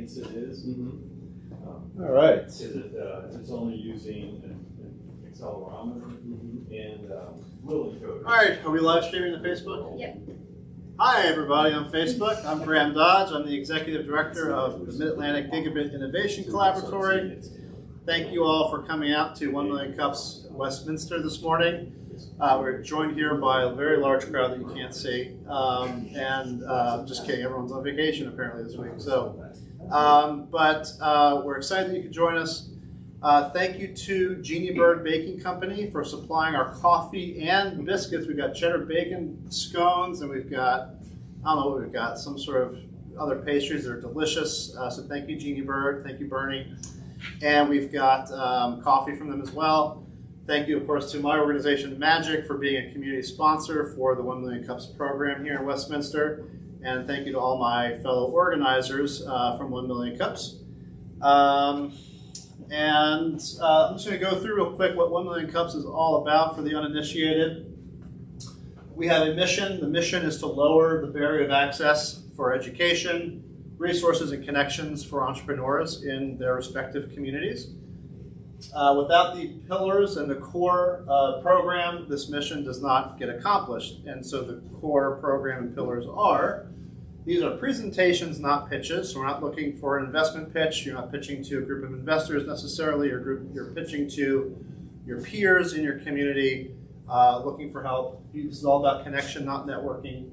thinks it is. All right. Is it, it's only using an accelerometer and little encoder. All right, are we live streaming to Facebook? Yep. Hi, everybody on Facebook. I'm Graham Dodge. I'm the Executive Director of the Mid-Atlantic Gigabit Innovation Collaboratory. Thank you all for coming out to 1 Million Cups Westminster this morning. We're joined here by a very large crowd that you can't see. Just kidding, everyone's on vacation apparently this week. We're excited that you could join us. Thank you to Genie Bird Baking Company for supplying our coffee and biscuits. We've got cheddar bacon scones, and we've got, I don't know what we've got, some sort of other pastries that are delicious. So thank you, Genie Bird. Thank you, Bernie. And we've got coffee from them as well. Thank you, of course, to my organization, Magic, for being a community sponsor for the 1 Million Cups program here in Westminster. And thank you to all my fellow organizers from 1 Million Cups. I'm just going to go through real quick what 1 Million Cups is all about for the uninitiated. We have a mission. The mission is to lower the barrier of access for education, resources, and connections for entrepreneurs in their respective communities. Without the pillars and the core program, this mission does not get accomplished. And so the core program and pillars are, these are presentations, not pitches. So we're not looking for an investment pitch. You're not pitching to a group of investors necessarily. You're pitching to your peers in your community, looking for help. This is all about connection, not networking.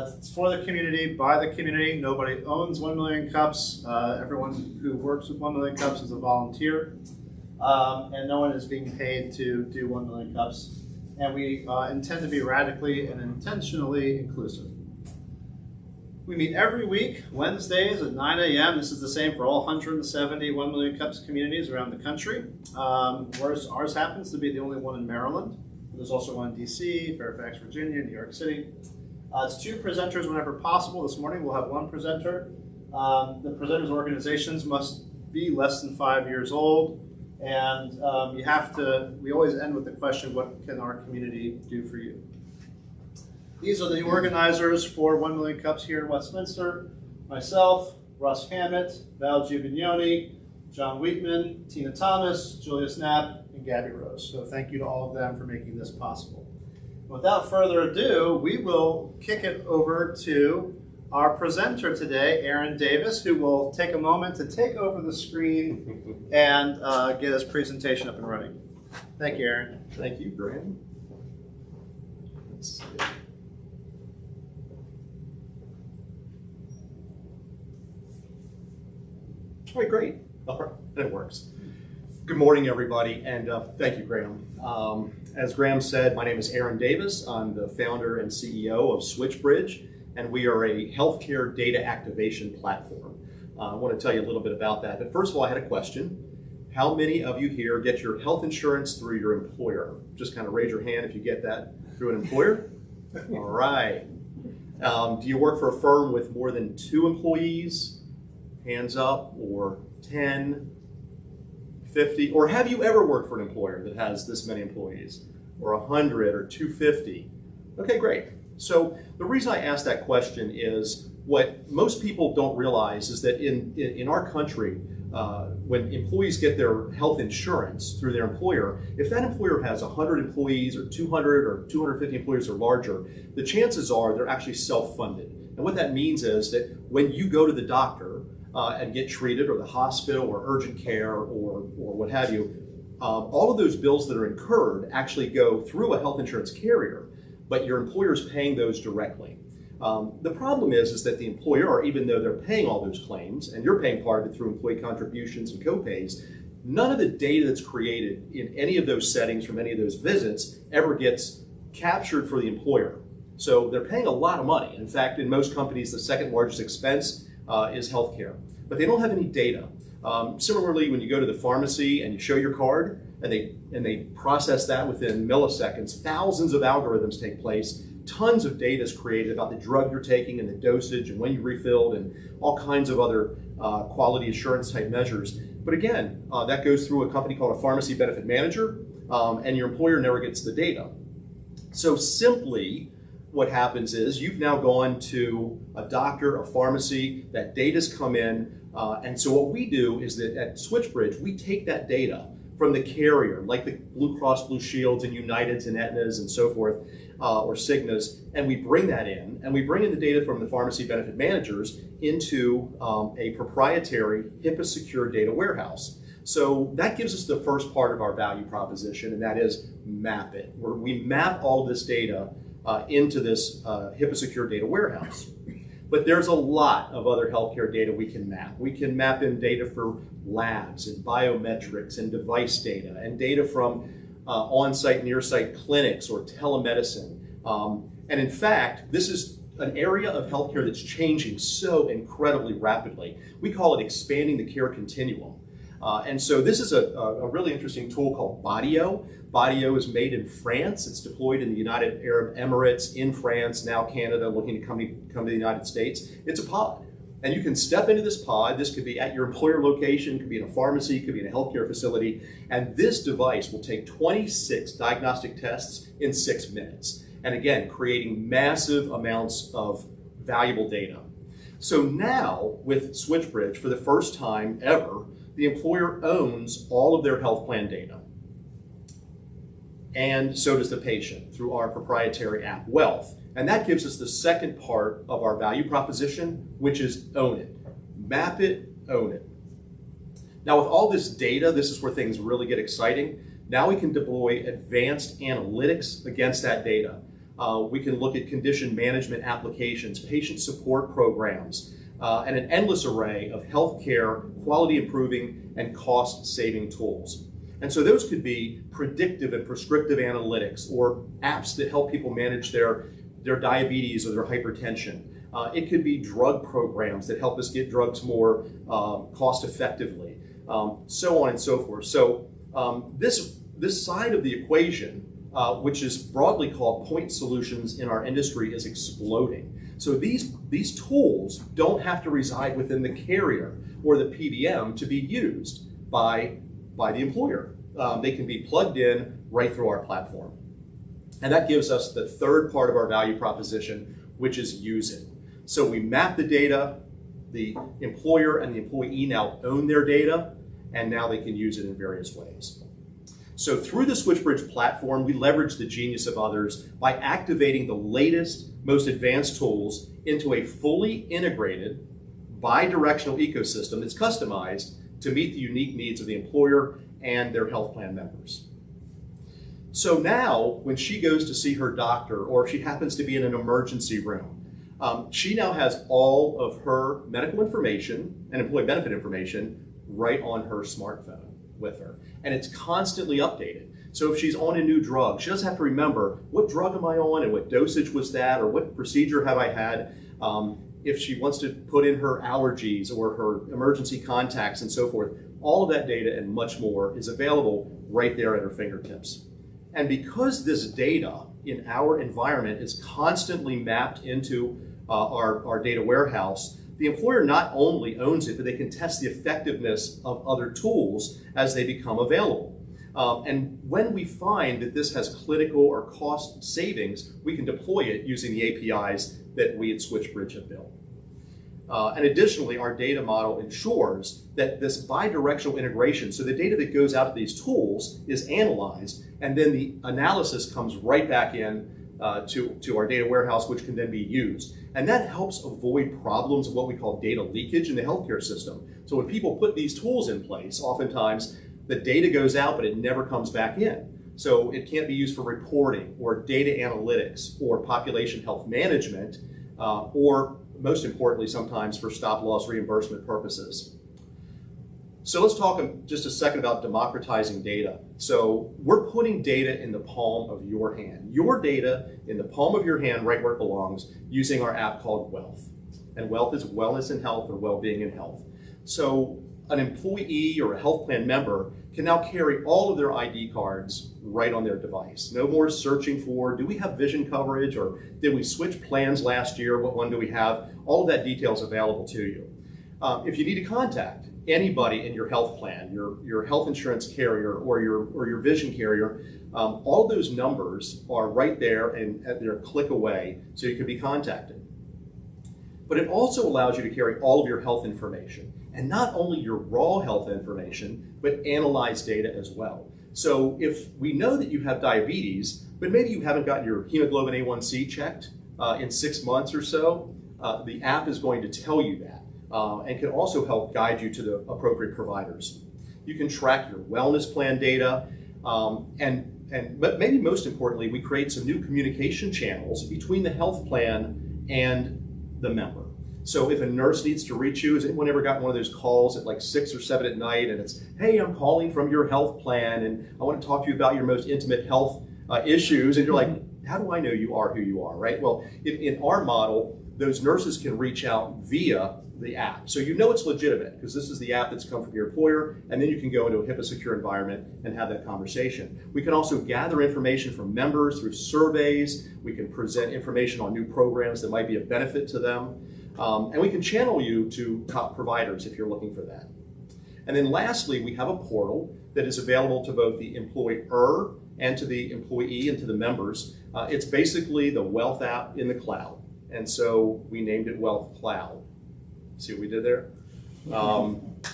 It's for the community, by the community. Nobody owns 1 Million Cups. Everyone who works with 1 Million Cups is a volunteer. And no one is being paid to do 1 Million Cups. And we intend to be radically and intentionally inclusive. We meet every week, Wednesdays at 9 a.m. This is the same for all 170 1 Million Cups communities around the country. Ours happens to be the only one in Maryland. There's also one in D.C., Fairfax, Virginia, New York City. It's 2 presenters whenever possible. This morning we'll have 1 presenter. The presenters' organizations must be less than 5 years old. And we always end with the question, what can our community do for you? These are the organizers for 1 Million Cups here in Westminster. Myself, Russ Hammett, Val Giovanni, John Wheatman, Tina Thomas, Julius Knapp, and Gabby Rose. So thank you to all of them for making this possible. Without further ado, we will kick it over to our presenter today, Aaron Davis, who will take a moment to take over the screen and get his presentation up and running. Thank you, Aaron. Thank you, Graham. Let's see. All right, great. All right, that works. Good morning, everybody, and thank you, Graham. As Graham said, my name is Aaron Davis. I'm the founder and CEO of Switchbridge, and we are a healthcare data activation platform. I want to tell you a little bit about that. But first of all, I had a question. How many of you here get your health insurance through your employer? Just kind of raise your hand if you get that through an employer. All right. Do you work for a firm with more than 2 employees? Hands up, or 10, 50, or have you ever worked for an employer that has this many employees, or 100 or 250? Okay, great. So the reason I asked that question is what most people don't realize is that in our country, when employees get their health insurance through their employer, if that employer has 100 employees or 200 or 250 employees or larger, the chances are they're actually self-funded. And what that means is that when you go to the doctor and get treated, or the hospital, or urgent care, or what have you, all of those bills that are incurred actually go through a health insurance carrier, but your employer is paying those directly. The problem is that the employer, even though they're paying all those claims, and you're paying part of it through employee contributions and co-pays, none of the data that's created in any of those settings from any of those visits ever gets captured for the employer. So they're paying a lot of money. In fact, in most companies, the second largest expense is healthcare, but they don't have any data. Similarly, when you go to the pharmacy and you show your card, and they process that within milliseconds, thousands of algorithms take place, tons of data is created about the drug you're taking and the dosage and when you refilled and all kinds of other quality assurance type measures. But again, that goes through a company called a pharmacy benefit manager, and your employer never gets the data. So simply, what happens is you've now gone to a doctor, a pharmacy, that data's come in, And so what we do is that at Switchbridge, we take that data from the carrier, like the Blue Cross Blue Shields and Uniteds and Aetnas and so forth, or Cignas, and we bring that in, and we bring in the data from the pharmacy benefit managers into a proprietary HIPAA-secure data warehouse. So that gives us the first part of our value proposition, and that is map it, where we map all of this data into this HIPAA-secure data warehouse. But there's a lot of other healthcare data we can map. We can map in data for labs and biometrics and device data and data from on-site, near-site clinics or telemedicine. And in fact, this is an area of healthcare that's changing so incredibly rapidly. We call it expanding the care continuum. And so this is a really interesting tool called Bodio. Bodio is made in France. It's deployed in the United Arab Emirates, in France, now Canada, looking to come to the United States. It's a pod. And you can step into this pod. This could be at your employer location, could be in a pharmacy, could be in a healthcare facility. And this device will take 26 diagnostic tests in 6 minutes. And again, creating massive amounts of valuable data. So now with Switchbridge, for the first time ever, the employer owns all of their health plan data. And so does the patient through our proprietary app, Wealth. And that gives us the second part of our value proposition, which is own it. Map it, own it. Now with all this data, this is where things really get exciting. Now we can deploy advanced analytics against that data. We can look at condition management applications, patient support programs, and an endless array of healthcare quality improving and cost saving tools. And so those could be predictive and prescriptive analytics or apps that help people manage their diabetes or their hypertension. It could be drug programs that help us get drugs more cost effectively, so on and so forth. So this side of the equation, which is broadly called point solutions in our industry, is exploding. So these tools don't have to reside within the carrier or the PBM to be used by the employer. They can be plugged in right through our platform. And that gives us the third part of our value proposition, which is use it. So we map the data, the employer and the employee now own their data, and now they can use it in various ways. So through the Switchbridge platform, we leverage the genius of others by activating the latest, most advanced tools into a fully integrated, bi-directional ecosystem that's customized to meet the unique needs of the employer and their health plan members. So now, when she goes to see her doctor, or if she happens to be in an emergency room, she now has all of her medical information and employee benefit information right on her smartphone with her. And it's constantly updated. So if she's on a new drug, she doesn't have to remember what drug am I on and what dosage was that or what procedure have I had. If she wants to put in her allergies or her emergency contacts and so forth, all of that data and much more is available right there at her fingertips. And because this data in our environment is constantly mapped into our data warehouse, the employer not only owns it, but they can test the effectiveness of other tools as they become available. And when we find that this has clinical or cost savings, we can deploy it using the APIs that we at Switchbridge have built. And additionally, our data model ensures that this bi-directional integration, so the data that goes out to these tools is analyzed, and then the analysis comes right back in to our data warehouse, which can then be used. And that helps avoid problems of what we call data leakage in the healthcare system. So when people put these tools in place, oftentimes the data goes out, but it never comes back in. So it can't be used for reporting or data analytics or population health management, or most importantly, sometimes for stop-loss reimbursement purposes. So let's talk just a second about democratizing data. So we're putting data in the palm of your hand. Your data in the palm of your hand, right where it belongs, using our app called Wealth. And Wealth is wellness and health, or well-being and health. So an employee or a health plan member can now carry all of their ID cards right on their device. No more searching for, do we have vision coverage, or did we switch plans last year? What one do we have? All of that detail is available to you. If you need to contact anybody in your health plan, your health insurance carrier or your vision carrier, all those numbers are right there and they're a click away, so you can be contacted. But it also allows you to carry all of your health information, and not only your raw health information, but analyzed data as well. So if we know that you have diabetes, but maybe you haven't gotten your hemoglobin A1C checked in 6 months or so, the app is going to tell you that and can also help guide you to the appropriate providers. You can track your wellness plan data, but maybe most importantly, we create some new communication channels between the health plan and the member. So if a nurse needs to reach you, has anyone ever gotten one of those calls at like 6 or 7 at night and it's, hey, I'm calling from your health plan and I want to talk to you about your most intimate health issues, and you're like, how do I know you are who you are, right? Well, in our model, those nurses can reach out via the app. So you know it's legitimate because this is the app that's come from your employer, and then you can go into a HIPAA secure environment and have that conversation. We can also gather information from members through surveys. We can present information on new programs that might be of benefit to them. And we can channel you to top providers if you're looking for that. And then lastly, we have a portal that is available to both the employer and to the employee and to the members. It's basically the Wealth app in the cloud. And so we named it Wealth Cloud. See what we did there?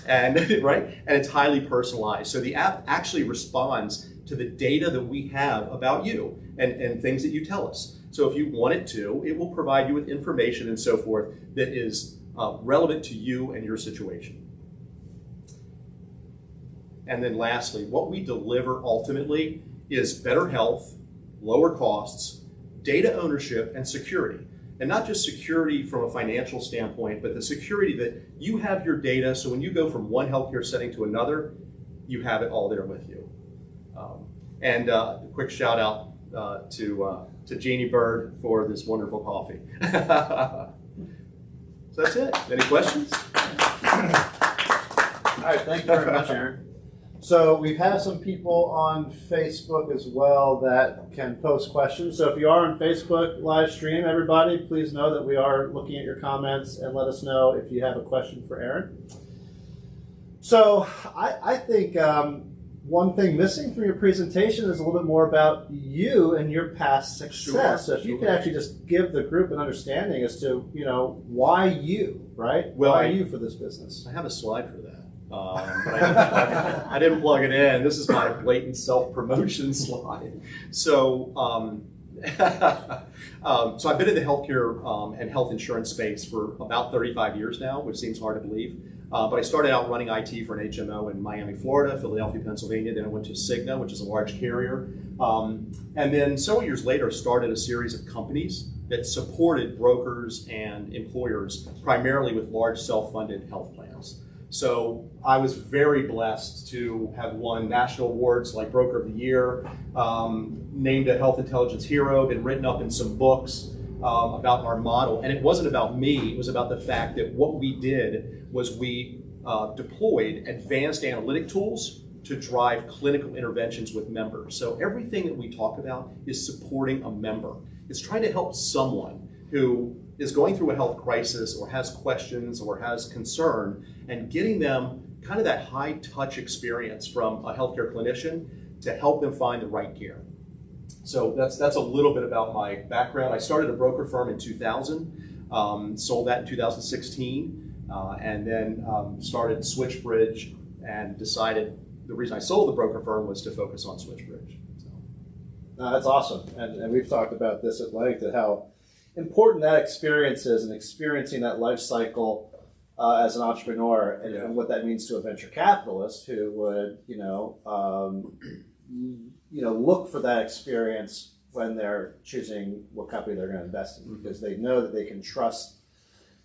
And right? And it's highly personalized. So the app actually responds to the data that we have about you and things that you tell us. So if you want it to, it will provide you with information and so forth that is relevant to you and your situation. And then lastly, what we deliver ultimately is better health, lower costs, data ownership, and security. And not just security from a financial standpoint, but the security that you have your data, so when you go from one healthcare setting to another, you have it all there with you. And a quick shout out to Jeannie Bird for this wonderful coffee. So that's it. Any questions? All right, thank you very much, Aaron. So we've had some people on Facebook as well that can post questions. So if you are on Facebook live stream, everybody, please know that we are looking at your comments and let us know if you have a question for Aaron. So I think one thing missing from your presentation is a little bit more about you and your past success. So if you could actually just give the group an understanding as to, why you, right? Well, why you for this business? I have a slide for that. But I didn't plug it in. This is my blatant self-promotion slide. So, so I've been in the healthcare and health insurance space for about 35 years now, which seems hard to believe. But I started out running IT for an HMO in Miami, Florida, Philadelphia, Pennsylvania. Then I went to Cigna, which is a large carrier. And then several years later, started a series of companies that supported brokers and employers, primarily with large self-funded health plans. So I was very blessed to have won national awards like Broker of the Year, named a Health Intelligence Hero, been written up in some books about our model. And it wasn't about me, it was about the fact that what we did was we deployed advanced analytic tools to drive clinical interventions with members. So everything that we talk about is supporting a member. It's trying to help someone who is going through a health crisis or has questions or has concern, and getting them kind of that high touch experience from a healthcare clinician to help them find the right care. So that's a little bit about my background. I started a broker firm in 2000, sold that in 2016, and then started Switchbridge and decided the reason I sold the broker firm was to focus on Switchbridge. So. That's awesome. And we've talked about this at length, and how important that experience is, and experiencing that life cycle as an entrepreneur, and what that means to a venture capitalist who would, look for that experience when they're choosing what company they're going to invest in, because they know that they can trust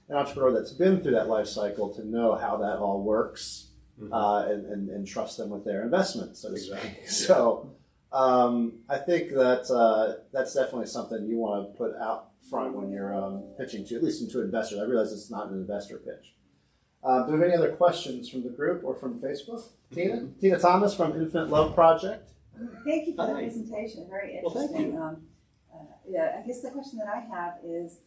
an entrepreneur that's been through that life cycle to know how that all works, and trust them with their investment, so to speak. So I think that that's definitely something you want to put out front when you're pitching to, at least into investors. I realize it's not an investor pitch. Do we have any other questions from the group or from Facebook? Tina? Tina Thomas from Infinite Love Project. Thank you for the presentation. Very interesting. Well, I guess the question that I have is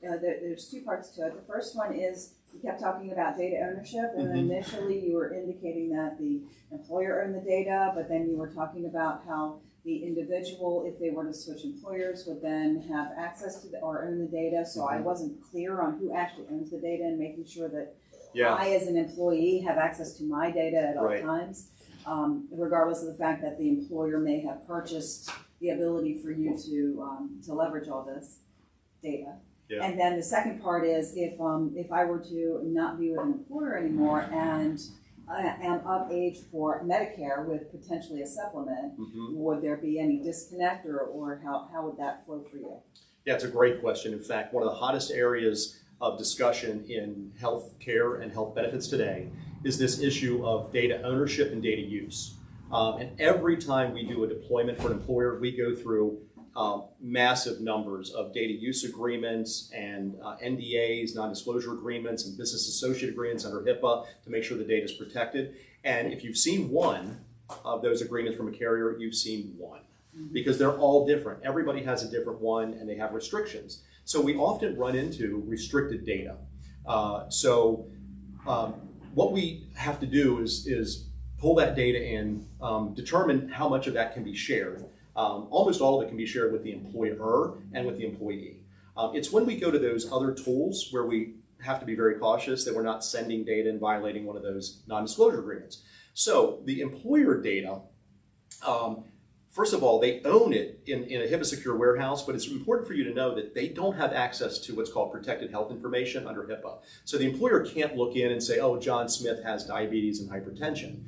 there's two parts to it. The first one is you kept talking about data ownership, and initially you were indicating that the employer owned the data, but then you were talking about how the individual, if they were to switch employers, would then have access to or own the data. So I wasn't clear on who actually owns the data and making sure that Yeah. I, as an employee, have access to my data at all Right. times, regardless of the fact that the employer may have purchased the ability for you to leverage all this data. Yeah. And then the second part is if I were to not be with an employer anymore and I am of age for Medicare with potentially a supplement, would there be any disconnect or how would that flow for you? Yeah, it's a great question. In fact, one of the hottest areas of discussion in health care and health benefits today is this issue of data ownership and data use. And every time we do a deployment for an employer, we go through massive numbers of data use agreements and NDAs, non-disclosure agreements, and business associate agreements under HIPAA to make sure the data is protected. And if you've seen one of those agreements from a carrier, you've seen one. Because they're all different. Everybody has a different one and they have restrictions. So we often run into restricted data. What we have to do is pull that data in, determine how much of that can be shared. Almost all of it can be shared with the employer and with the employee. It's when we go to those other tools where we have to be very cautious that we're not sending data and violating one of those non-disclosure agreements. So the employer data, first of all, they own it in a HIPAA secure warehouse, but it's important for you to know that they don't have access to what's called protected health information under HIPAA. So the employer can't look in and say, oh, John Smith has diabetes and hypertension.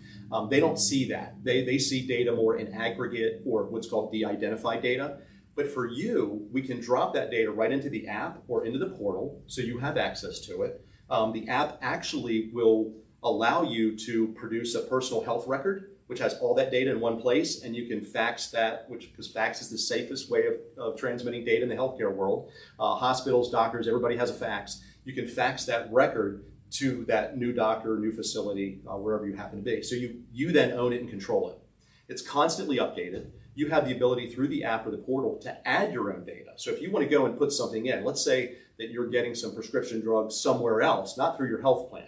They don't see that. They see data more in aggregate or what's called de-identified data. But for you, we can drop that data right into the app or into the portal so you have access to it. The app actually will allow you to produce a personal health record which has all that data in one place, and you can fax that, because fax is the safest way of transmitting data in the healthcare world. Hospitals, doctors, everybody has a fax. You can fax that record to that new doctor, new facility, wherever you happen to be. So you then own it and control it. It's constantly updated. You have the ability through the app or the portal to add your own data. So if you want to go and put something in, let's say that you're getting some prescription drugs somewhere else, not through your health plan,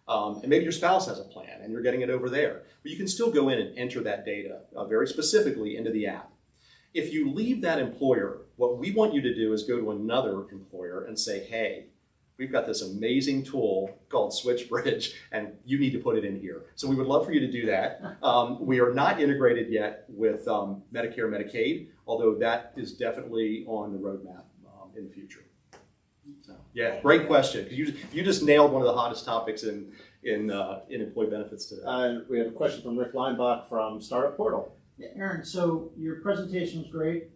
and maybe your spouse has a plan and you're getting it over there, but you can still go in and enter that data very specifically into the app. If you leave that employer, what we want you to do is go to another employer and say, hey, we've got this amazing tool called Switchbridge, and you need to put it in here. So we would love for you to do that. We are not integrated yet with Medicare, Medicaid, although that is definitely on the roadmap in the future. So, yeah, great question. Because you just nailed one of the hottest topics in employee benefits today. We have a question from Rick Leinbach from Startup Portal. Yeah, Aaron, so your presentation was great.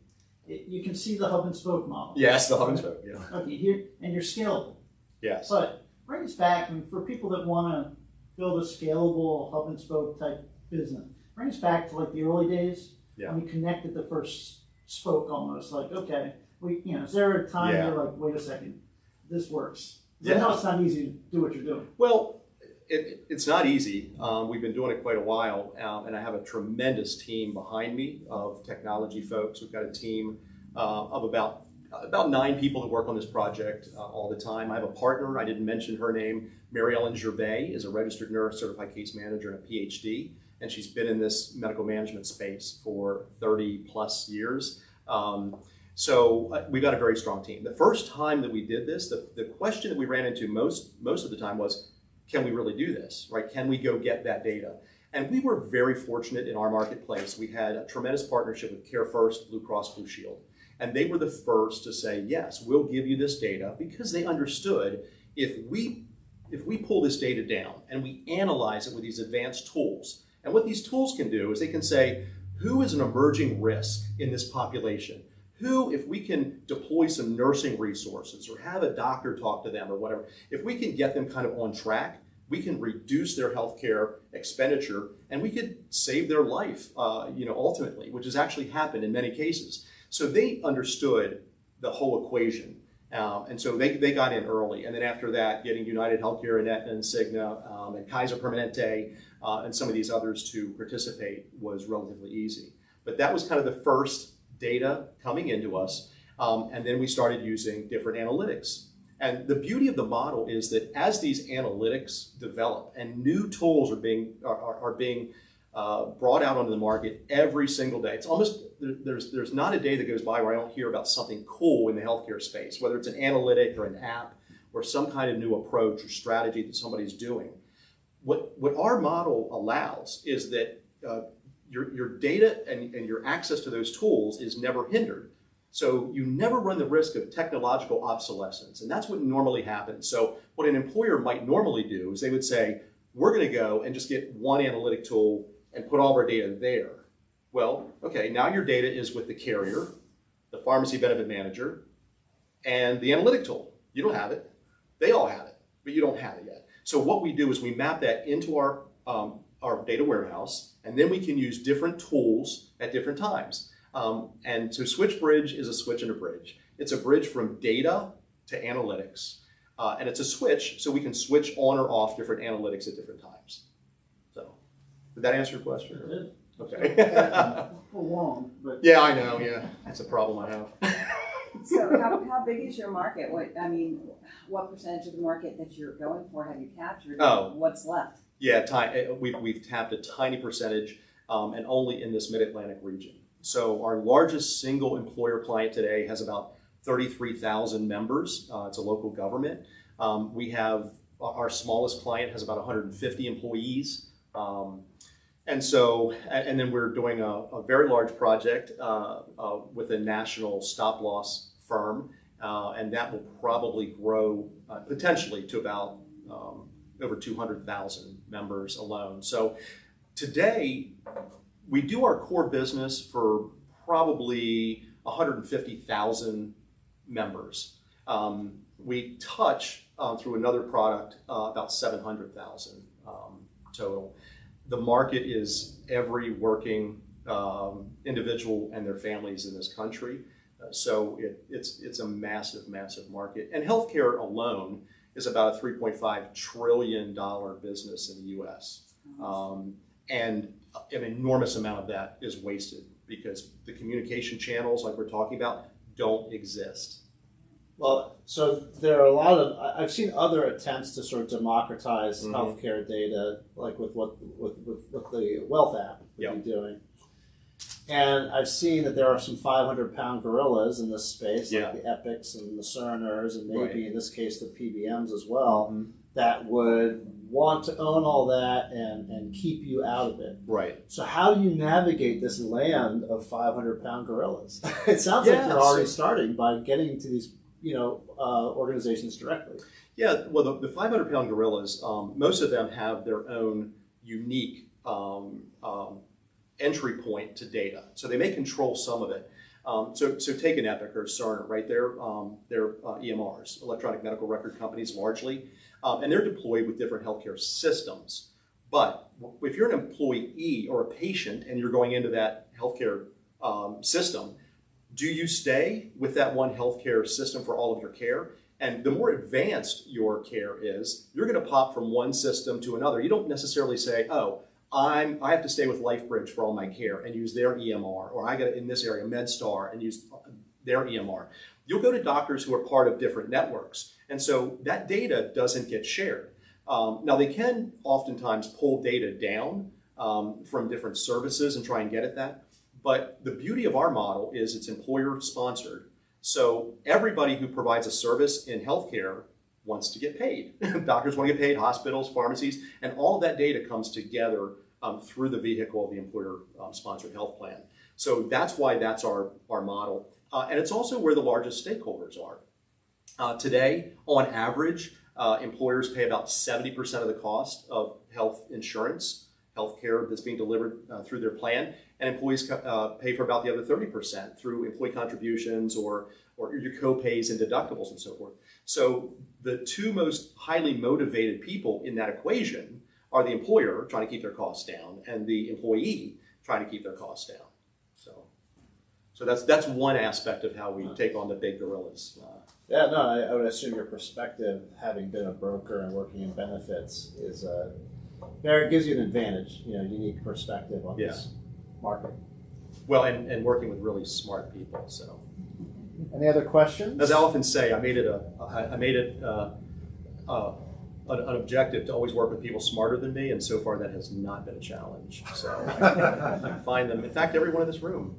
You can see the hub and spoke model. Yes, the hub and spoke, yeah. Okay, here, and you're scalable. Yes. But bring us back, and for people that want to build a scalable hub and spoke type business, bring us back to like the early days when we connected the first spoke almost. Like, okay, is there a time you're like, wait a second, this works? I know it's not easy to do what you're doing. Well, it's not easy. We've been doing it quite a while, and I have a tremendous team behind me of technology folks. We've got a team of about 9 people that work on this project all the time. I have a partner, I didn't mention her name, Mary Ellen Gervais is a registered nurse, certified case manager, and a PhD, and she's been in this medical management space for 30 plus years. So we've got a very strong team. The first time that we did this, the question that we ran into most of the time was, can we really do this, right? Can we go get that data? And we were very fortunate in our marketplace. We had a tremendous partnership with Care First, Blue Cross Blue Shield. And they were the first to say, yes, we'll give you this data, because they understood if we pull this data down and we analyze it with these advanced tools, and what these tools can do is they can say, who is an emerging risk in this population? Who, if we can deploy some nursing resources or have a doctor talk to them or whatever, if we can get them kind of on track, we can reduce their healthcare expenditure and we could save their life, ultimately, which has actually happened in many cases. So they understood the whole equation. And so they got in early. And then after that, getting United Healthcare and Aetna and Cigna and Kaiser Permanente and some of these others to participate was relatively easy. But that was kind of the first data coming into us. And then we started using different analytics. And the beauty of the model is that as these analytics develop and new tools are being brought out onto the market every single day, it's almost, there's not a day that goes by where I don't hear about something cool in the healthcare space, whether it's an analytic or an app or some kind of new approach or strategy that somebody's doing. What our model allows is that your data and your access to those tools is never hindered. So you never run the risk of technological obsolescence, and that's what normally happens. So what an employer might normally do is they would say, we're going to go and just get one analytic tool and put all of our data there. Well, okay, now your data is with the carrier, the pharmacy benefit manager, and the analytic tool. You don't have it. They all have it, but you don't have it yet. So what we do is we map that into our data warehouse, and then we can use different tools at different times. And so Switchbridge is a switch and a bridge. It's a bridge from data to analytics. And it's a switch, so we can switch on or off different analytics at different times. So, did that answer your question? It did. Okay. A little long, but. Yeah, I know, yeah. That's a problem I have. So how big is your market? What percentage of the market that you're going for have you captured? Oh. What's left? Yeah, we've tapped a tiny percentage, and only in this Mid-Atlantic region. So our largest single employer client today has about 33,000 members. It's a local government. We have our smallest client has about 150 employees. And then we're doing a very large project with a national stop loss firm, and that will probably grow potentially to about over 200,000 members alone. So today, we do our core business for probably 150,000 members. We touch through another product about 700,000 total. The market is every working individual and their families in this country. So it's a massive, massive market. And healthcare alone is about a $3.5 trillion business in the US. And an enormous amount of that is wasted because the communication channels like we're talking about don't exist. Well, so there are a lot of, I've seen other attempts to sort of democratize healthcare data, like with the Wealth app that you're doing. And I've seen that there are some 500-pound gorillas in this space, like the Epics and the Cerners, and maybe in this case the PBMs as well, that would want to own all that and keep you out of it. Right. So how do you navigate this land of 500-pound gorillas? It sounds like you're already starting by getting to these organizations directly. Yeah, well, the 500-pound gorillas, most of them have their own unique entry point to data. So they may control some of it. So take an Epic or Cerner, right? They're EMRs, electronic medical record companies largely, and they're deployed with different healthcare systems. But if you're an employee or a patient and you're going into that healthcare system, do you stay with that one healthcare system for all of your care? And the more advanced your care is, you're going to pop from one system to another. You don't necessarily say, oh, I have to stay with LifeBridge for all my care and use their EMR, or I got in this area, MedStar, and use their EMR. You'll go to doctors who are part of different networks. And so that data doesn't get shared. Now they can oftentimes pull data down from different services and try and get at that. But the beauty of our model is it's employer sponsored. So everybody who provides a service in healthcare wants to get paid. Doctors want to get paid, hospitals, pharmacies, and all of that data comes together through the vehicle of the employer sponsored health plan. So that's why that's our model. And it's also where the largest stakeholders are. Today, on average, employers pay about 70% of the cost of health insurance, healthcare that's being delivered through their plan, and employees pay for about the other 30% through employee contributions or your co-pays and deductibles and so forth. So the two most highly motivated people in that equation are the employer trying to keep their costs down and the employee trying to keep their costs down. So that's one aspect of how we take on the big gorillas. Yeah, no, I would assume your perspective, having been a broker and working in benefits, is gives you an advantage, unique perspective on this market. Well, and working with really smart people. So, any other questions? As I often say, I made it an objective to always work with people smarter than me, and so far that has not been a challenge. So I find them, in fact, everyone in this room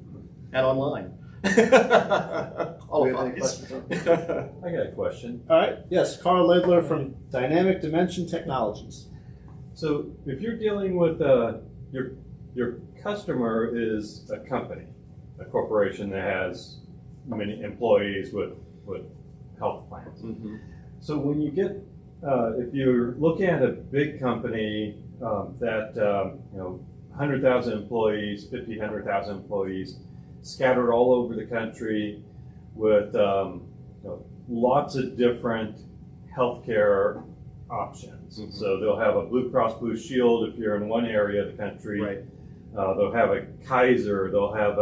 and online. All Do we have of any us. questions? I got a question. All right. Yes, Carl Lidler from Dynamic Dimension Technologies. So if you're dealing with your customer is a company, a corporation that has many employees with health plans. Mhm. So when you get, if you're looking at a big company that 100,000 employees, 50, 100,000 employees, scattered all over the country with lots of different healthcare options. Mhm. So they'll have a Blue Cross Blue Shield if you're in one area of the country. Right. They'll have a Kaiser. They'll have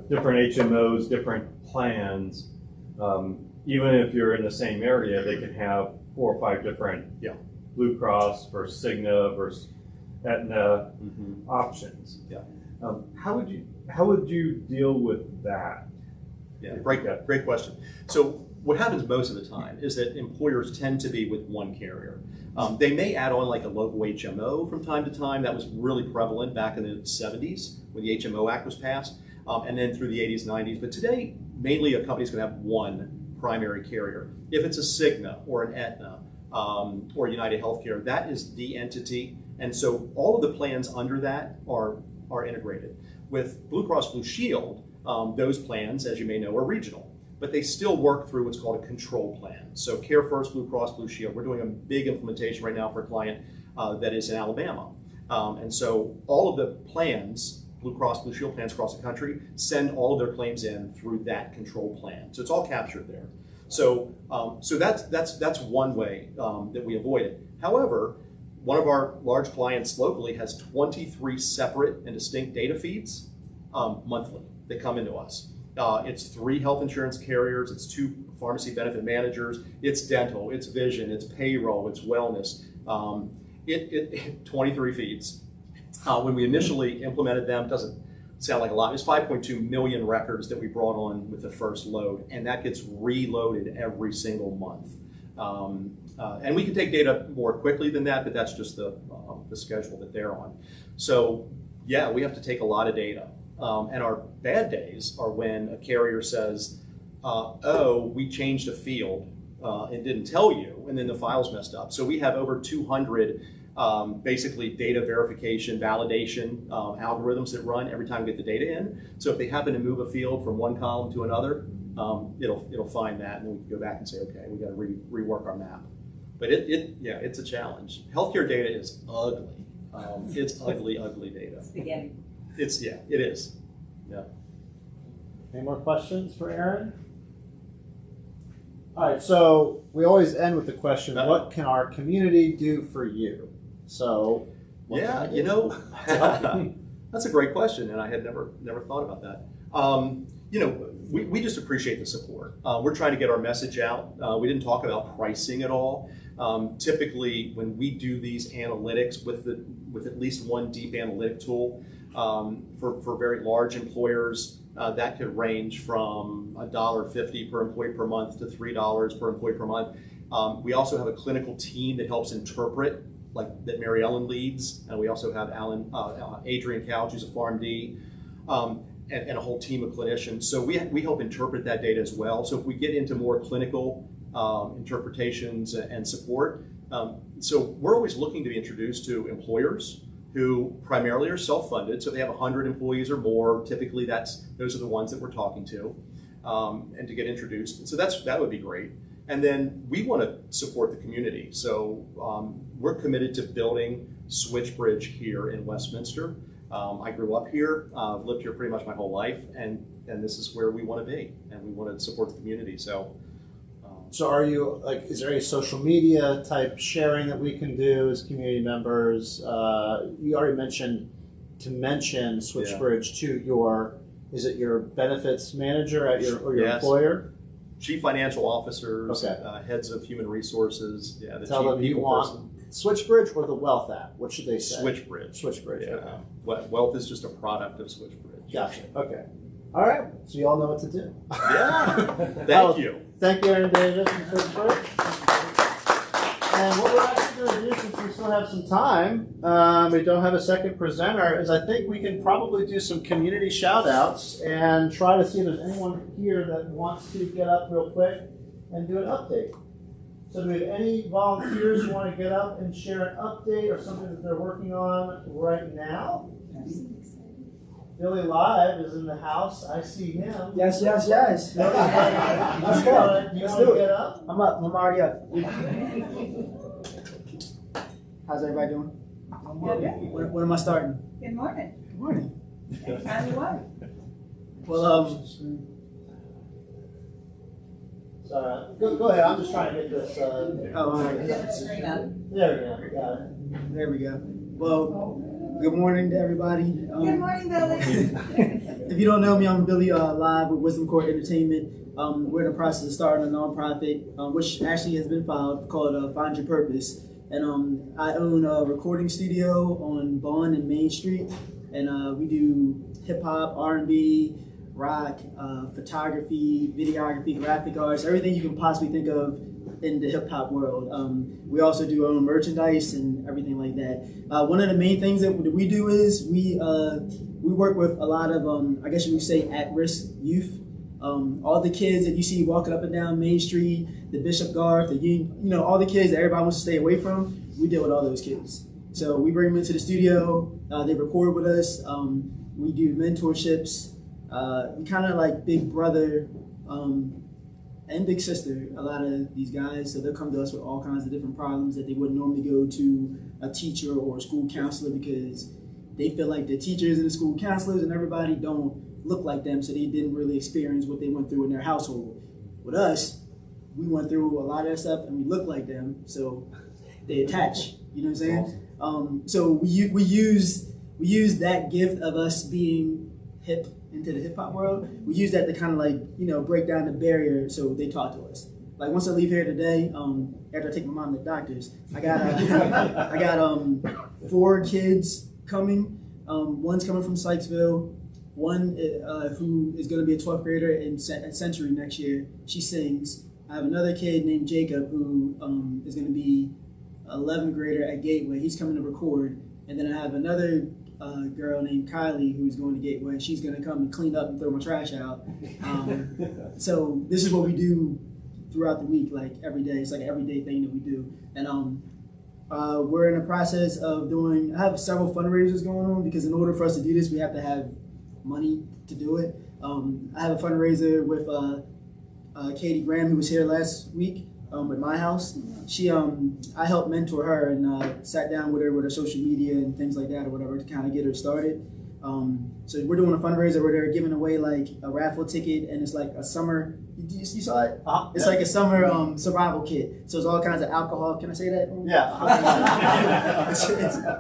different HMOs, different plans. Even if you're in the same area, they can have 4 or 5 different Blue Cross versus Cigna versus Aetna Mhm. options. Yeah. How would you deal with that? Yeah, great question. So what happens most of the time is that employers tend to be with one carrier. They may add on like a local HMO from time to time. That was really prevalent back in the 70s when the HMO Act was passed, and then through the 80s, 90s. But today, mainly a company's going to have one primary carrier. If it's a Cigna or an Aetna or United Healthcare, that is the entity. And so all of the plans under that are integrated. With Blue Cross Blue Shield, those plans, as you may know, are regional, but they still work through what's called a control plan. So Care First, Blue Cross Blue Shield, we're doing a big implementation right now for a client that is in Alabama. And so all of the plans, Blue Cross Blue Shield plans across the country, send all of their claims in through that control plan. So it's all captured there. So that's one way that we avoid it. However, one of our large clients locally has 23 separate and distinct data feeds monthly that come into us. It's 3 health insurance carriers, it's 2 pharmacy benefit managers, it's dental, it's vision, it's payroll, it's wellness. 23 feeds. When we initially implemented them, doesn't sound like a lot, it's 5.2 million records that we brought on with the first load, and that gets reloaded every single month. And we can take data more quickly than that, but that's just the schedule that they're on. So yeah, we have to take a lot of data. And our bad days are when a carrier says, oh, we changed a field and didn't tell you, and then the file's messed up. So we have over 200 basically data verification, validation algorithms that run every time we get the data in. So if they happen to move a field from one column to another, it'll find that, and we can go back and say, okay, we got to rework our map. But it's a challenge. Healthcare data is ugly. It's ugly data. Spaghetti. It is. Yeah. Any more questions for Aaron? All right, so we always end with the question, what can our community do for you? So, what can I do? That's a great question, and I had never thought about that. We just appreciate the support. We're trying to get our message out. We didn't talk about pricing at all. Typically, when we do these analytics with at least one deep analytic tool, for very large employers, that could range from $1.50 per employee per month to $3 per employee per month. We also have a clinical team that helps interpret, like that Mary Ellen leads, and we also have Adrian Couch, who's a PharmD, and a whole team of clinicians. So we help interpret that data as well. So if we get into more clinical interpretations and support, so we're always looking to be introduced to employers who primarily are self-funded. So they have 100 employees or more. Typically, those are the ones that we're talking to, and to get introduced. So that would be great. And then we want to support the community. So we're committed to building Switchbridge here in Westminster. I grew up here, lived here pretty much my whole life, and this is where we want to be, and we want to support the community. So are you, is there any social media type sharing that we can do as community members? You already mentioned to mention Switchbridge to is it your benefits manager at your Yes. employer? Chief financial officers, Okay. heads of human resources, the Tell chief them you people want person. Switchbridge or the Wealth app? What should they say? Switchbridge. Switchbridge. Yeah. Okay. Wealth is just a product of Switchbridge. Gotcha. Okay. All right. So you all know what to do. Yeah. Thank you. Thank you, Aaron Davis from Switchbridge. And what we're actually we're gonna do, since we still have some time, we don't have a second presenter, is I think we can probably do some community shout outs and try to see if there's anyone here that wants to get up real quick and do an update. So do we have any volunteers who want to get up and share an update or something that they're working on right now? Billy Live is in the house. I see him. Yes. Let's Let's go. You Let's want to do it. get up? I'm up. I'm already up. How's everybody doing? When am I starting? Good morning. Good morning. Anytime you want. Well, Sorry. Go ahead. I'm just trying to get this. all right. Get the screen up. There we go. Got it. There we go. Well, good morning to everybody. Good morning, Billy. If you don't know me, I'm Billy Live with Wisdom Court Entertainment. We're in the process of starting a nonprofit, which actually has been filed, called Find Your Purpose. And I own a recording studio on Bond and Main Street, and we do hip hop, R&B, rock, photography, videography, graphic arts, everything you can possibly think of in the hip hop world. We also do our own merchandise and everything like that. One of the main things that we do is we work with a lot of I guess you would say at-risk youth. All the kids that you see walking up and down Main Street, the Bishop Garth, all the kids that everybody wants to stay away from, we deal with all those kids. So we bring them into the studio, they record with us, we do mentorships, we kind of like big brother and big sister, a lot of these guys, so they'll come to us with all kinds of different problems that they wouldn't normally go to a teacher or a school counselor because they feel like the teachers and the school counselors and everybody don't look like them, so they didn't really experience what they went through in their household. With us, we went through a lot of that stuff and we look like them, so they attach. You know what I'm saying? So we use that gift of us being hip into the hip hop world. We use that to kind of like break down the barrier, so they talk to us. Like once I leave here today, after I take my mom to the doctors, I got 4 kids coming. One's coming from Sykesville. One who is going to be a 12th grader at Century next year. She sings. I have another kid named Jacob who is going to be 11th grader at Gateway. He's coming to record. And then I have another girl named Kylie who's going to Gateway. She's going to come and clean up and throw my trash out. So this is what we do throughout the week, like every day. It's like an everyday thing that we do. And we're in the process of I have several fundraisers going on because in order for us to do this, we have to have money to do it. I have a fundraiser with Katie Graham, who was here last week at my house. She, I helped mentor her and sat down with her social media and things like that or whatever to kind of get her started. So we're doing a fundraiser where they're giving away like a raffle ticket, and it's like a summer. You saw it? It's like a summer survival kit. So it's all kinds of alcohol. Can I say that? Yeah.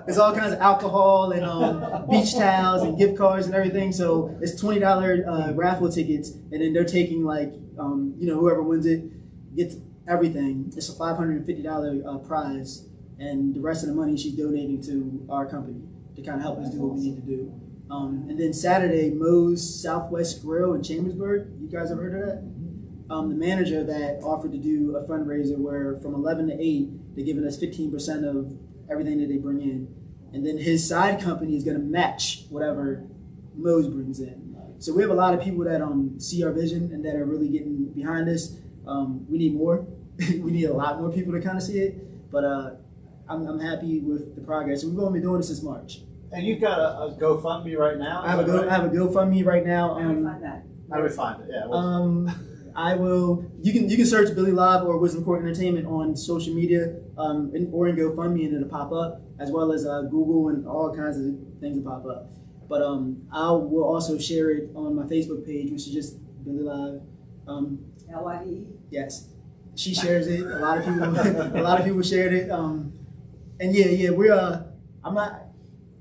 it's all kinds of alcohol and beach towels and gift cards and everything. So it's $20 raffle tickets, and then they're taking like whoever wins it gets everything. It's a $550 prize, and the rest of the money she's donating to our company to kind of help us do what we need to do. And then Saturday, Moe's Southwest Grill in Chambersburg. You guys have heard of that? The manager of that offered to do a fundraiser where from 11 to 8, they're giving us 15% of everything that they bring in. And then his side company is going to match whatever Moe's brings in. So we have a lot of people that see our vision and that are really getting behind us. We need more. We need a lot more people to kind of see it. But I'm happy with the progress. We've only been doing this since March. And you've got a GoFundMe right now? I have a GoFundMe right now. How do we find that? How do we find it? Yeah. I will. You can search Billy Live or Wisdom Court Entertainment on social media, or in GoFundMe, and it'll pop up, as well as Google and all kinds of things will pop up. But I will also share it on my Facebook page, which is just Billy Live. LYDE? Yes, she shares it. A lot of people shared it. And yeah, we're. I'm not.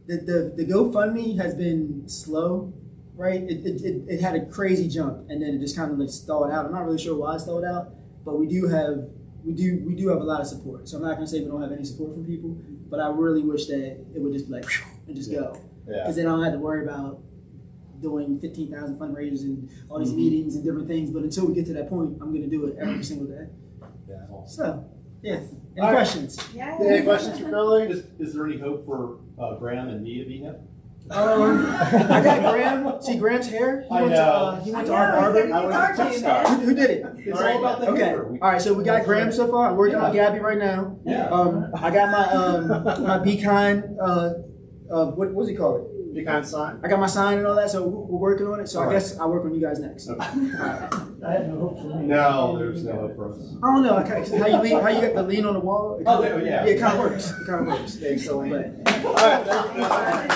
The GoFundMe has been slow, right? It had a crazy jump and then it just kind of like stalled out. I'm not really sure why it stalled out, but we do have a lot of support. So I'm not gonna say we don't have any support from people, but I really wish that it would just be like and just go, because then I don't have to worry about doing 15,000 fundraisers and all these meetings and different things. But until we get to that point, I'm gonna do it every single day. Yeah. So Yeah. Any questions? Yeah. Any questions for Billy? Is there any hope for Graham and me to be him? I got Graham. See Graham's hair? He went to our barber. Who did it? It's all about the Okay. hair. All right. So we got Graham so far. I'm working on Gabby right now. Yeah. I got my Be Kind. What's he call it? Be kind sign. I got my sign and all that. So we're working on it. So All I right. guess I'll work on you guys next. Okay. I had no hope for me. No, there's no hope for us. I don't know. How you lean? How you got the lean on the wall? It kinda, Yeah. it kind of works. It kind of works. Excellent. All right.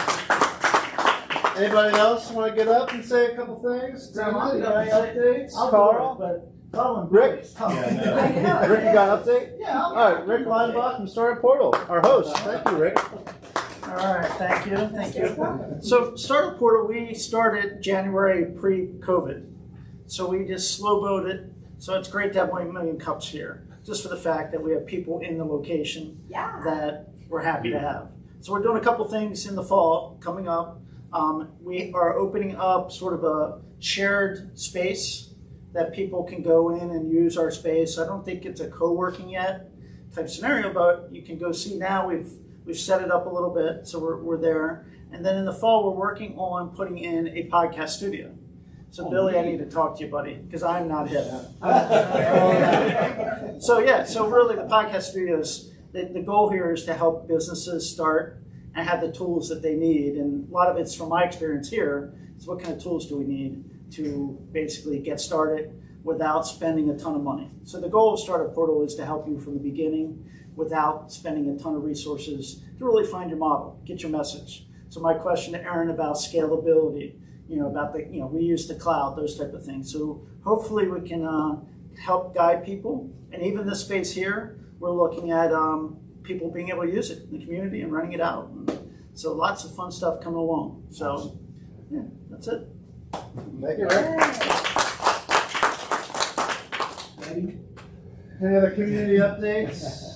Anybody else want to get up and say a couple things? Grandma, you got any updates? I'll Carl? do it, but Carl and Rick? Billy's tough. Yeah, Rick, you got an update? Yeah, All right, Rick Leinbach from Startup Portal, our host. Thank you, Rick. All right, thank you. So Startup Portal, we started January pre-COVID. So we just slow boat it. So it's great to have 1 million cups here, just for the fact that we have people in the location Yeah. that we're happy to have. So we're doing a couple things in the fall coming up. We are opening up sort of a shared space that people can go in and use our space. I don't think it's a co-working yet type scenario, but you can go see now. We've set it up a little bit, so we're there. And then in the fall, we're working on putting in a podcast studio. So Billy, I need to talk to you, buddy, because I'm not hip. So really the podcast studios, the goal here is to help businesses start and have the tools that they need. And a lot of it's from my experience here, is what kind of tools do we need to basically get started without spending a ton of money. So the goal of Startup Portal is to help you from the beginning without spending a ton of resources to really find your model, get your message. So my question to Aaron about scalability, about we use the cloud, those type of things. So hopefully we can help guide people. And even this space here, we're looking at people being able to use it in the community and running it out. So lots of fun stuff coming along. So yeah, that's it. Thank you, Rick. Any other community updates?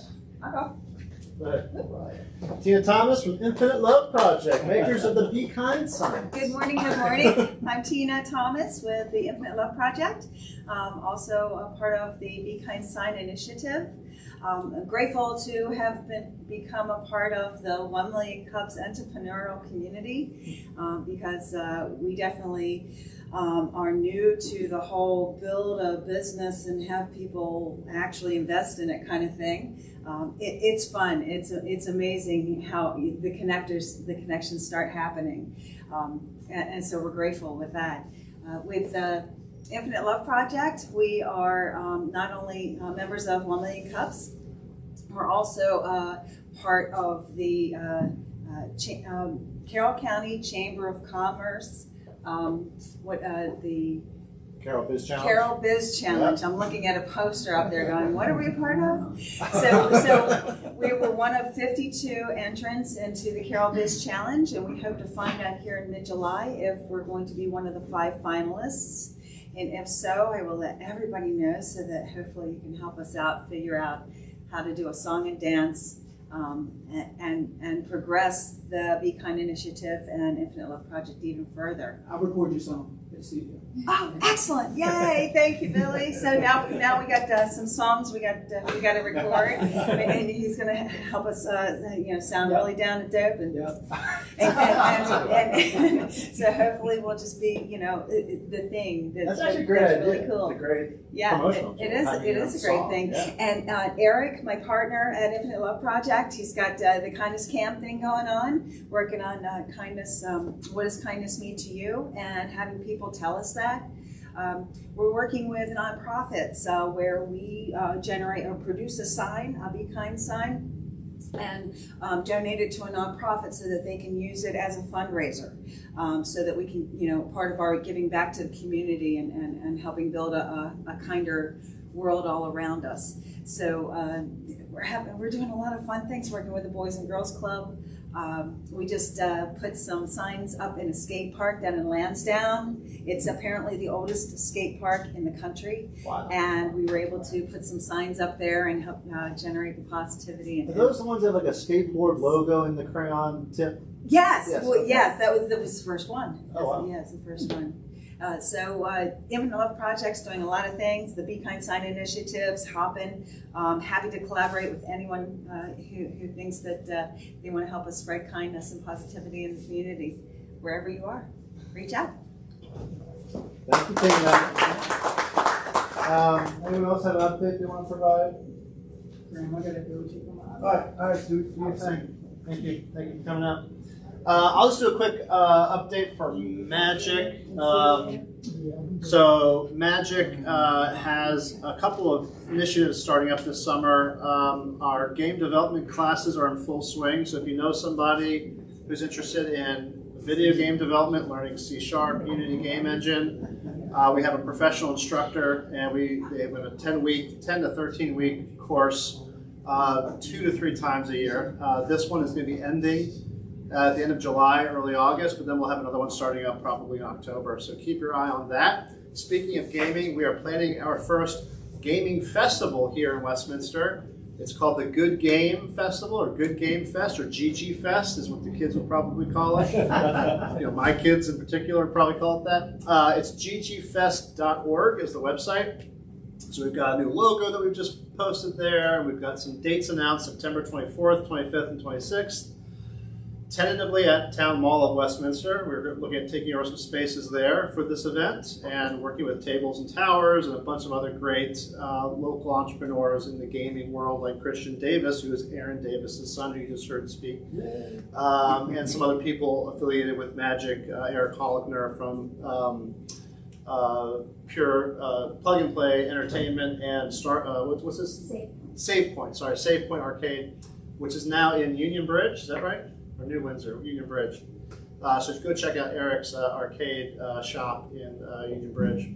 Tina Thomas from Infinite Love Project, makers of the Be Kind sign. Good morning, good morning. I'm Tina Thomas with the Infinite Love Project, also a part of the Be Kind Sign initiative. I'm grateful to have become a part of the 1 Million Cups entrepreneurial community because we definitely are new to the whole build a business and have people actually invest in it kind of thing. It's fun. It's amazing how the connections start happening, and so we're grateful with that. With the Infinite Love Project, we are not only members of 1 Million Cups, we're also part of the Carroll County Chamber of Commerce. The Carroll Biz Challenge. Carroll Biz Challenge. Yep. I'm looking at a poster up there going, what are we a part of? So we were one of 52 entrants into the Carroll Biz Challenge, and we hope to find out here in mid-July if we're going to be one of the 5 finalists. And if so, I will let everybody know so that hopefully you can help us out, figure out how to do a song and dance and progress the Be Kind initiative and Infinite Love Project even further. I'll record your song at the studio. Oh, excellent! Yay! Thank you, Billy. So now we got some songs we got to record, and he's going to help us, sound really down and dope, and so hopefully we'll just be, the thing That's actually a great idea. Really cool. It's a great promotional. It is a great thing. Yeah. And Eric, my partner at Infinite Love Project, he's got the Kindness Camp thing going on, working on kindness. What does kindness mean to you? And having people tell us that. We're working with nonprofits where we generate or produce a sign, a Be Kind sign, and donate it to a nonprofit so that they can use it as a fundraiser, so that we can, part of our giving back to the community and helping build a kinder world all around us. So we're doing a lot of fun things, working with the Boys and Girls Club. We just put some signs up in a skate park down in Lansdowne. It's apparently the oldest skate park in the country. Wow. And we were able to put some signs up there and help generate the positivity. Are those the ones that have like a skateboard logo in the crayon tip? Yes, Yes, well, okay. yes, that was the first one. Oh, wow. Yes, the first one. Infinite Love Project's doing a lot of things, the Be Kind Sign initiatives, hopping. Happy to collaborate with anyone who thinks that they want to help us spread kindness and positivity in the community. Wherever you are, reach out. Thank you, Tina. Anyone else have an update they want to provide? Graham, I gotta go check them out. All right, do your thing. Thank you for coming out. I'll just do a quick update for Magic. So Magic has a couple of initiatives starting up this summer. Our game development classes are in full swing. So if you know somebody who's interested in video game development, learning C#, Unity Game Engine, we have a professional instructor, and they have a 10 to 13 week course, 2 to 3 times a year. This one is going to be ending at the end of July, early August, but then we'll have another one starting up probably in October. So keep your eye on that. Speaking of gaming, we are planning our first gaming festival here in Westminster. It's called the Good Game Festival, or Good Game Fest, or GG Fest is what the kids will probably call it. My kids in particular would probably call it that. It's ggfest.org is the website. So we've got a new logo that we've just posted there. We've got some dates announced, September 24th, 25th, and 26th. Tentatively at Town Mall of Westminster. We're looking at taking over some spaces there for this event and working with Tables and Towers and a bunch of other great local entrepreneurs in the gaming world, like Christian Davis, who is Aaron Davis's son, who you just heard speak, and some other people affiliated with Magic, Eric Hollagner from Pure Plug and Play Entertainment and what's this? Save Point. Sorry, Save Point Arcade, which is now in Union Bridge. Is that right? Or New Windsor, Union Bridge. So go check out Eric's arcade shop in Union Bridge.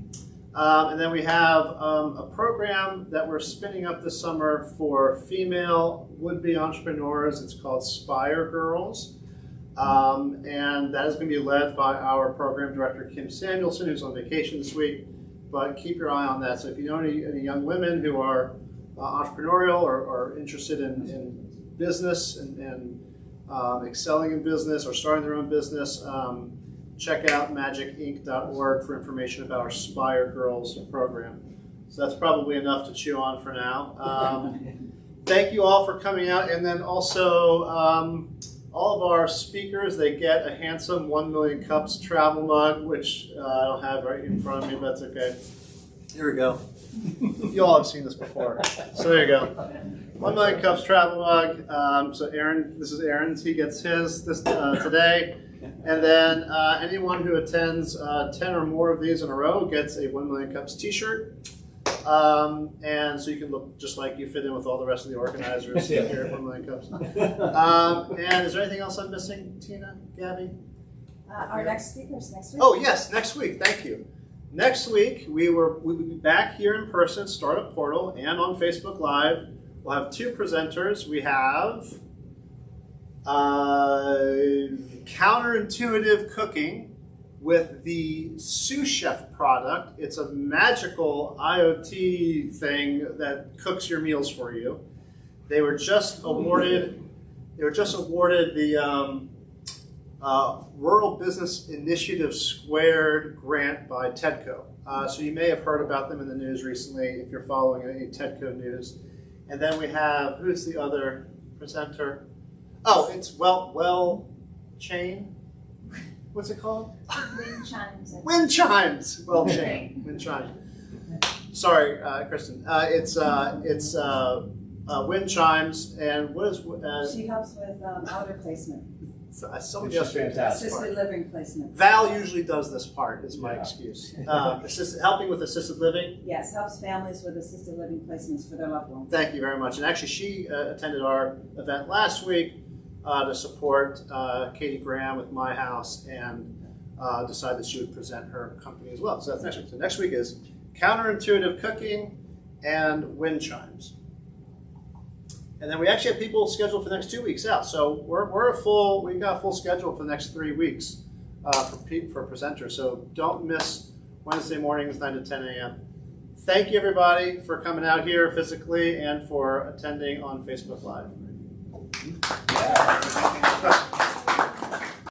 And then we have a program that we're spinning up this summer for female would-be entrepreneurs. It's called Spire Girls. And that is going to be led by our program director, Kim Samuelson, who's on vacation this week. But keep your eye on that. So if you know any young women who are entrepreneurial or interested in business and excelling in business or starting their own business, check out magicinc.org for information about our Spire Girls program. So that's probably enough to chew on for now. Thank you all for coming out. And then also, all of our speakers, they get a handsome 1 Million Cups travel mug, which I don't have right in front of me, but that's okay. Here we go. You all have seen this before. So there you go. 1 Million Cups travel mug. So Aaron, this is Aaron's. He gets his today. And then anyone who attends 10 or more of these in a row gets a 1 Million Cups t-shirt. And so you can look just like you fit in with all the rest of the organizers here at 1 Million Cups. And is there anything else I'm missing, Tina, Gabby? Our next speaker is next week. Oh yes, next week. Thank you. Next week we will be back here in person, Startup Portal, and on Facebook Live. We'll have 2 presenters. We have counterintuitive cooking with the Sous Chef product. It's a magical IoT thing that cooks your meals for you. They were just awarded the Rural Business Initiative Squared grant by TEDCO. So you may have heard about them in the news recently if you're following any TEDCO news. And then we have, who's the other presenter? Oh, it's Well Chain. What's it called? Wind chimes. Wind chimes. Well Chain. Wind chimes. Sorry, Kristen. It's wind chimes, and what is? She helps with outer placement, Somebody else fantastic. assisted living placement. Val usually does this part. Is my excuse. Helping with assisted living. Yes, helps families with assisted living placements for their loved ones. Thank you very much. And actually, she attended our event last week to support Katie Graham with My House, and decided that she would present her company as well. So that's next week. So next week is counterintuitive cooking and wind chimes. And then we actually have people scheduled for the next 2 weeks out. So we've got a full schedule for the next 3 weeks for presenters. So don't miss Wednesday mornings, 9 to 10 a.m. Thank you, everybody, for coming out here physically and for attending on Facebook Live.